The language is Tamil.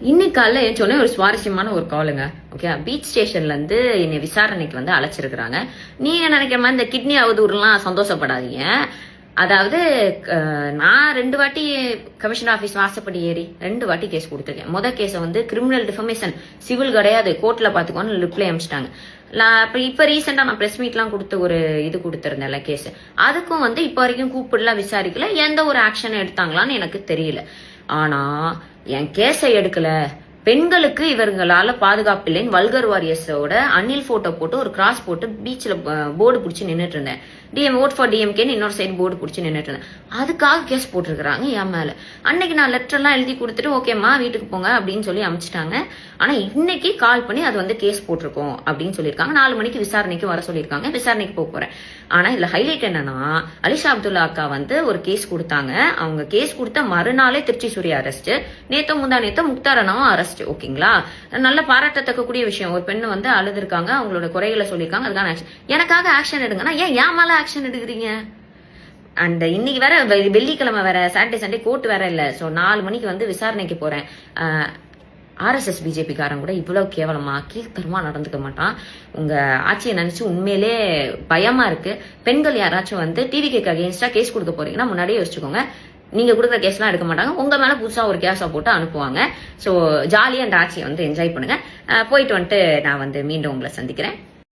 இன்னைக்கு காலைல சொன்ன ஒரு சுவாரஸ்யமான ஒரு காலுங்க. ஓகே, பீச் ஸ்டேஷன்ல இருந்து என்னை விசாரணைக்கு வந்து அழைச்சிருக்கிறாங்க. நீங்க நினைக்கிற மாதிரி இந்த கிட்னி அவதூறுலாம் சந்தோஷப்படாதீங்க. அதாவது நான் 2 வாட்டி கமிஷனர் ஆபீஸ் வாசப்படி ஏறி 2 வாட்டி கேஸ் கொடுத்துருக்கேன். முதல் கேஸை வந்து கிரிமினல் டிஃபமேஷன், சிவில் கிடையாது, கோர்ட்ல பாத்துக்கோன்னு ரிப்ளை அமிச்சிட்டாங்க. இப்ப ரீசெண்டா நான் பிரஸ் மீட்லாம் கொடுத்து ஒரு இது கொடுத்திருந்தேன்ல கேஸ், அதுக்கும் வந்து இப்ப வரைக்கும் கூப்பிடலாம், விசாரிக்கல, எந்த ஒரு ஆக்ஷன் எடுத்தாங்களான்னு எனக்கு தெரியல. ஆனா என் கேஸை எடுக்கல, பெண்களுக்கு இவர்களால பாதுகாப்பு இல்லைன்னு வல்கர் வாரியர்ஸோட அனில் போட்டோ போட்டு ஒரு கிராஸ் போட்டு பீச்ல போர்டு பிடிச்சி நின்றுட்டு இருந்தேன். ஓட் ஃபார் டிஎம்கேன்னு இன்னொரு சைடு போர்டு பிடிச்சி நின்றுட்டு இருந்தேன். அதுக்காக கேஸ் போட்டிருக்கிறாங்க என் மேல. அன்னைக்கு நான் லெட்டர் எல்லாம் எழுதி கொடுத்துட்டு ஓகேம்மா வீட்டுக்கு போங்க அப்படின்னு சொல்லி அனுப்பிச்சிட்டாங்க. ஆனா இன்னைக்கு கால் பண்ணி அது வந்து கேஸ் போட்டிருக்கோம் அப்படின்னு சொல்லியிருக்காங்க. 4 மணிக்கு விசாரணைக்கு வர சொல்லியிருக்காங்க. விசாரணைக்கு போக போறேன். ஆனா இதுல ஹைலைட் என்னன்னா, அலிஷா அப்துல்லா அக்கா வந்து ஒரு கேஸ் கொடுத்தாங்க. அவங்க கேஸ் கொடுத்த மறுநாளே திருச்சி சூர்யா அரெஸ்ட், முந்தா நேத்தோ முக்தாரனாவும் அரெஸ்ட். ஓகேங்களா, நல்ல பாராட்டத்தக்க கூடிய விஷயம். ஒரு பெண்ணு வந்து அழுதுருக்காங்க, அவங்களோட குறைகளை சொல்லியிருக்காங்க, அதுக்கான ஆக்ஷன். எனக்காக ஆக்ஷன் எடுங்கன்னா ஏன் மேல ஆக்ஷன் எடுக்கிறீங்க? அண்ட் இன்னைக்கு வேற வெள்ளிக்கிழமை வேற, சாட்டர்டே சண்டே கோர்ட் வேற இல்ல. ஸோ 4 மணிக்கு வந்து விசாரணைக்கு போறேன். RSS பிஜேபி காரன் கூட இவ்வளவு கேவலமா கீழ்த்தரமா நடந்துக்க மாட்டான். உங்க ஆட்சியை நினைச்சு உண்மையிலே பயமா இருக்கு. பெண்கள் யாராச்சும் வந்து டிவிக்கு அகேன்ஸ்டா கேஸ் கொடுக்க போறீங்கன்னா முன்னாடியே யோசிச்சுக்கோங்க. நீங்க கொடுக்குற கேஸ்லாம் எடுக்க மாட்டாங்க, உங்க மேல புதுசா ஒரு கேஸா போட்டு அனுப்புவாங்க. ஸோ ஜாலியா அந்த ஆட்சியை வந்து என்ஜாய் பண்ணுங்க. போயிட்டு வந்துட்டு நான் வந்து மீண்டும் உங்களை சந்திக்கிறேன்.